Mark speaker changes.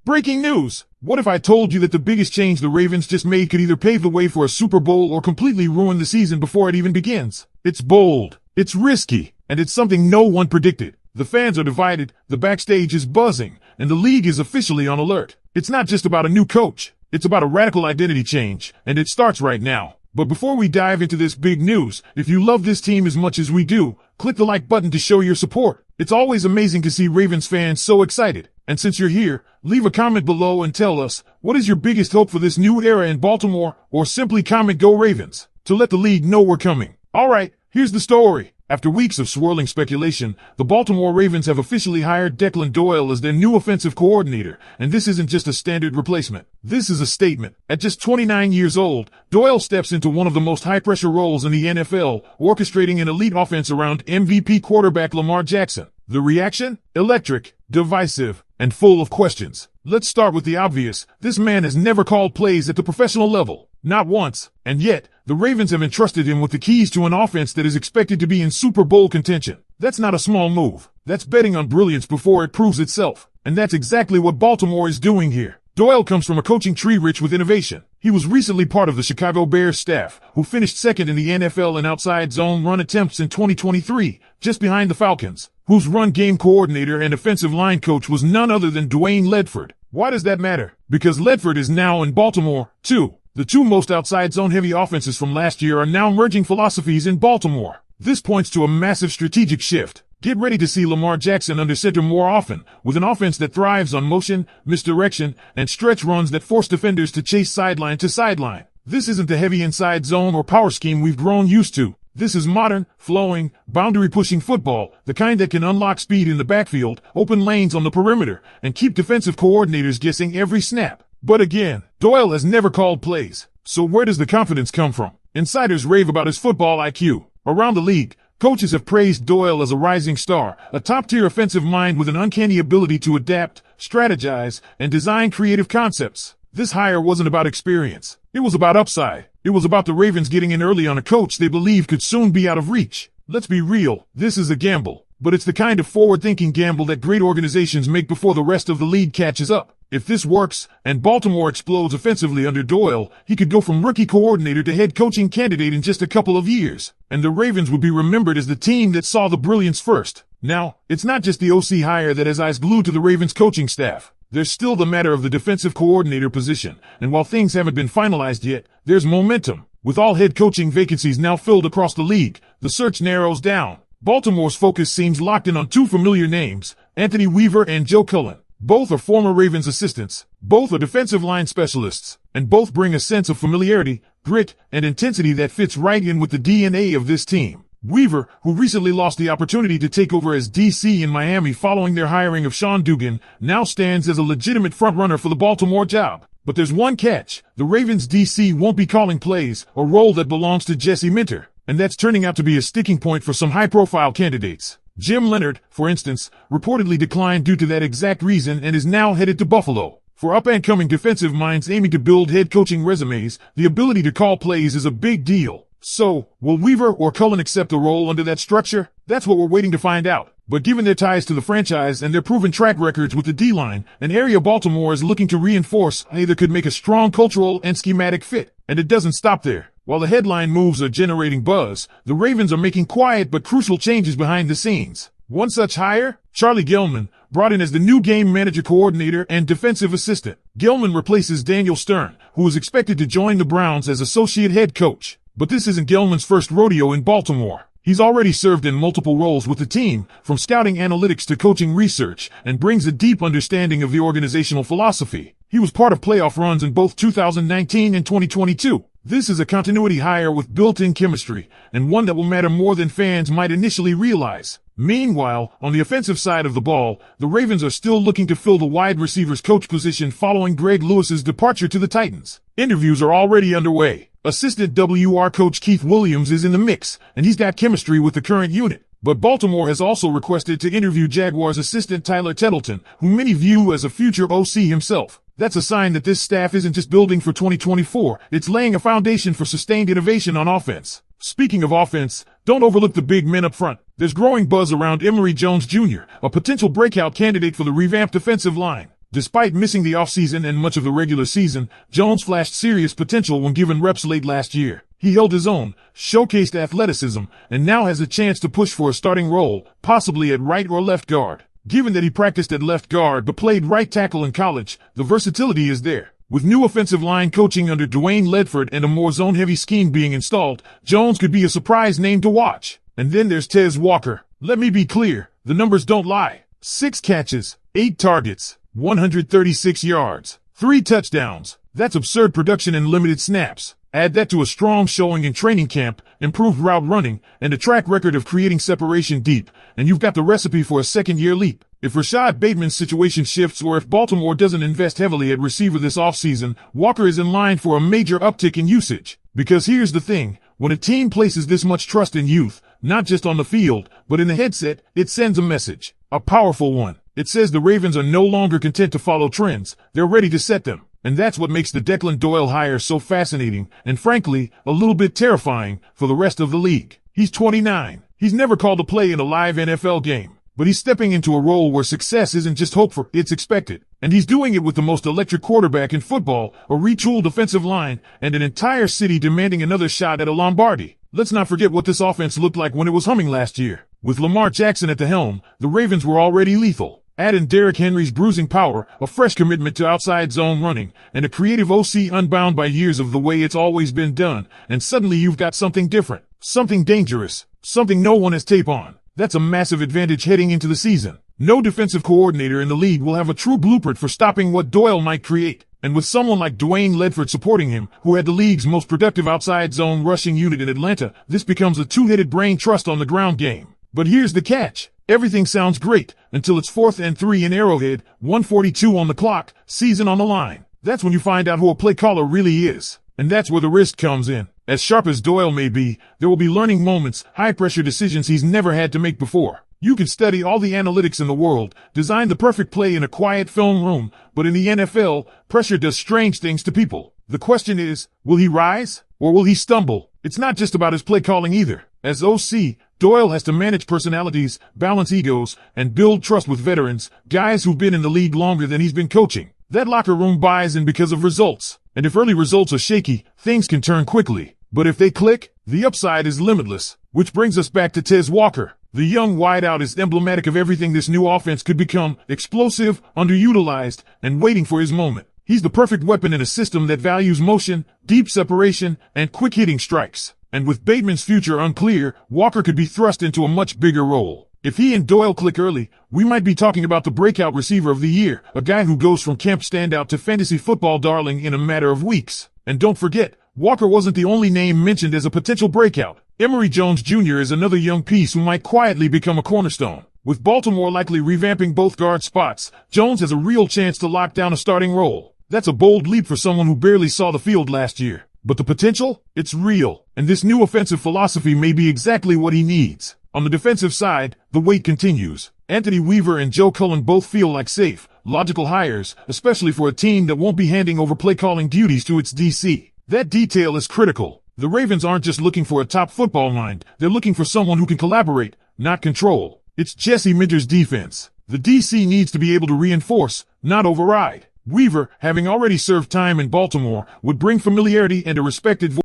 Speaker 1: Breaking news! What if I told you that the biggest change the Ravens just made could either pave the way for a Super Bowl or completely ruin the season before it even begins? It's bold, it's risky, and it's something no one predicted. The fans are divided, the backstage is buzzing, and the league is officially on alert. It's not just about a new coach, it's about a radical identity change, and it starts right now. But before we dive into this big news, if you love this team as much as we do, click the like button to show your support. It's always amazing to see Ravens fans so excited. And since you're here, leave a comment below and tell us, what is your biggest hope for this new era in Baltimore, or simply comment "Go Ravens" to let the league know we're coming. Alright, here's the story. After weeks of swirling speculation, the Baltimore Ravens have officially hired Declan Doyle as their new offensive coordinator, and this isn't just a standard replacement. This is a statement. At just 29 years old, Doyle steps into one of the most high-pressure roles in the NFL, orchestrating an elite offense around MVP quarterback Lamar Jackson. The reaction? Electric, divisive, and full of questions. Let's start with the obvious. This man has never called plays at the professional level. Not once. And yet, the Ravens have entrusted him with the keys to an offense that is expected to be in Super Bowl contention. That's not a small move. That's betting on brilliance before it proves itself. And that's exactly what Baltimore is doing here. Doyle comes from a coaching tree rich with innovation. He was recently part of the Chicago Bears staff, who finished second in the NFL in outside zone run attempts in 2023, just behind the Falcons, whose run game coordinator and offensive line coach was none other than Dwayne Ledford. Why does that matter? Because Ledford is now in Baltimore, too. The two most outside zone heavy offenses from last year are now merging philosophies in Baltimore. This points to a massive strategic shift. Get ready to see Lamar Jackson under center more often, with an offense that thrives on motion, misdirection, and stretch runs that force defenders to chase sideline to sideline. This isn't the heavy inside zone or power scheme we've grown used to. This is modern, flowing, boundary-pushing football, the kind that can unlock speed in the backfield, open lanes on the perimeter, and keep defensive coordinators guessing every snap. But again, Doyle has never called plays. So where does the confidence come from? Insiders rave about his football IQ. Around the league, coaches have praised Doyle as a rising star, a top-tier offensive mind with an uncanny ability to adapt, strategize, and design creative concepts. This hire wasn't about experience. It was about upside. It was about the Ravens getting in early on a coach they believe could soon be out of reach. Let's be real, this is a gamble. But it's the kind of forward-thinking gamble that great organizations make before the rest of the league catches up. If this works, and Baltimore explodes offensively under Doyle, he could go from rookie coordinator to head coaching candidate in just a couple of years. And the Ravens would be remembered as the team that saw the brilliance first. Now, it's not just the OC hire that has eyes glued to the Ravens coaching staff. There's still the matter of the defensive coordinator position, and while things haven't been finalized yet, there's momentum. With all head coaching vacancies now filled across the league, the search narrows down. Baltimore's focus seems locked in on two familiar names, Anthony Weaver and Joe Cullen. Both are former Ravens assistants, both are defensive line specialists, and both bring a sense of familiarity, grit, and intensity that fits right in with the DNA of this team. Weaver, who recently lost the opportunity to take over as DC in Miami following their hiring of Sean Dugan, now stands as a legitimate frontrunner for the Baltimore job. But there's one catch. The Ravens DC won't be calling plays, a role that belongs to Jesse Minter, and that's turning out to be a sticking point for some high-profile candidates. Jim Leonard, for instance, reportedly declined due to that exact reason and is now headed to Buffalo. For up-and-coming defensive minds aiming to build head coaching resumes, the ability to call plays is a big deal. So, will Weaver or Cullen accept a role under that structure? That's what we're waiting to find out. But given their ties to the franchise and their proven track records with the D-line, an area Baltimore is looking to reinforce either could make a strong cultural and schematic fit. And it doesn't stop there. While the headline moves are generating buzz, the Ravens are making quiet but crucial changes behind the scenes. One such hire, Charlie Gellman, brought in as the new game manager coordinator and defensive assistant. Gellman replaces Daniel Stern, who is expected to join the Browns as associate head coach. But this isn't Gellman's first rodeo in Baltimore. He's already served in multiple roles with the team, from scouting analytics to coaching research, and brings a deep understanding of the organizational philosophy. He was part of playoff runs in both 2019 and 2022. This is a continuity hire with built-in chemistry, and one that will matter more than fans might initially realize. Meanwhile, on the offensive side of the ball, the Ravens are still looking to fill the wide receivers coach position following Greg Lewis's departure to the Titans. Interviews are already underway. Assistant WR coach Keith Williams is in the mix, and he's got chemistry with the current unit. But Baltimore has also requested to interview Jaguars assistant Tyler Tettleton, who many view as a future OC himself. That's a sign that this staff isn't just building for 2024, it's laying a foundation for sustained innovation on offense. Speaking of offense, don't overlook the big men up front. There's growing buzz around Emory Jones Jr., a potential breakout candidate for the revamped defensive line. Despite missing the offseason and much of the regular season, Jones flashed serious potential when given reps late last year. He held his own, showcased athleticism, and now has a chance to push for a starting role, possibly at right or left guard. Given that he practiced at left guard but played right tackle in college, the versatility is there. With new offensive line coaching under Dwayne Ledford and a more zone-heavy scheme being installed, Jones could be a surprise name to watch. And then there's Tez Walker. Let me be clear, the numbers don't lie. 6 catches, 8 targets, 136 yards, 3 touchdowns. That's absurd production in limited snaps. Add that to a strong showing in training camp, improved route running, and a track record of creating separation deep, and you've got the recipe for a second-year leap. If Rashad Bateman's situation shifts or if Baltimore doesn't invest heavily at receiver this offseason, Walker is in line for a major uptick in usage. Because here's the thing, when a team places this much trust in youth, not just on the field, but in the headset, it sends a message. A powerful one. It says the Ravens are no longer content to follow trends, they're ready to set them. And that's what makes the Declan Doyle hire so fascinating, and frankly, a little bit terrifying for the rest of the league. He's 29. He's never called a play in a live NFL game. But he's stepping into a role where success isn't just hoped for, it's expected. And he's doing it with the most electric quarterback in football, a retooled offensive line, and an entire city demanding another shot at a Lombardi. Let's not forget what this offense looked like when it was humming last year. With Lamar Jackson at the helm, the Ravens were already lethal. Add in Derrick Henry's bruising power, a fresh commitment to outside zone running, and a creative OC unbound by years of the way it's always been done, and suddenly you've got something different, something dangerous, something no one has tape on. That's a massive advantage heading into the season. No defensive coordinator in the league will have a true blueprint for stopping what Doyle might create. And with someone like Dwayne Ledford supporting him, who had the league's most productive outside zone rushing unit in Atlanta, this becomes a two-headed brain trust on the ground game. But here's the catch. Everything sounds great until it's 4th and 3 in Arrowhead, 1:42 on the clock, season on the line. That's when you find out who a play caller really is. And that's where the risk comes in. As sharp as Doyle may be, there will be learning moments, high-pressure decisions he's never had to make before. You can study all the analytics in the world, design the perfect play in a quiet film room, but in the NFL, pressure does strange things to people. The question is, will he rise, or will he stumble? It's not just about his play calling either. As OC, Doyle has to manage personalities, balance egos, and build trust with veterans, guys who've been in the league longer than he's been coaching. That locker room buys in because of results. And if early results are shaky, things can turn quickly. But if they click, the upside is limitless. Which brings us back to Tez Walker. The young wideout is emblematic of everything this new offense could become: explosive, underutilized, and waiting for his moment. He's the perfect weapon in a system that values motion, deep separation, and quick-hitting strikes. And with Bateman's future unclear, Walker could be thrust into a much bigger role. If he and Doyle click early, we might be talking about the breakout receiver of the year, a guy who goes from camp standout to fantasy football darling in a matter of weeks. And don't forget, Walker wasn't the only name mentioned as a potential breakout. Emory Jones Jr. is another young piece who might quietly become a cornerstone. With Baltimore likely revamping both guard spots, Jones has a real chance to lock down a starting role. That's a bold leap for someone who barely saw the field last year. But the potential? It's real. And this new offensive philosophy may be exactly what he needs. On the defensive side, the wait continues. Anthony Weaver and Joe Cullen both feel like safe, logical hires, especially for a team that won't be handing over play-calling duties to its DC. That detail is critical. The Ravens aren't just looking for a top football mind, they're looking for someone who can collaborate, not control. It's Jesse Minter's defense. The DC needs to be able to reinforce, not override. Weaver, having already served time in Baltimore, would bring familiarity and a respected voice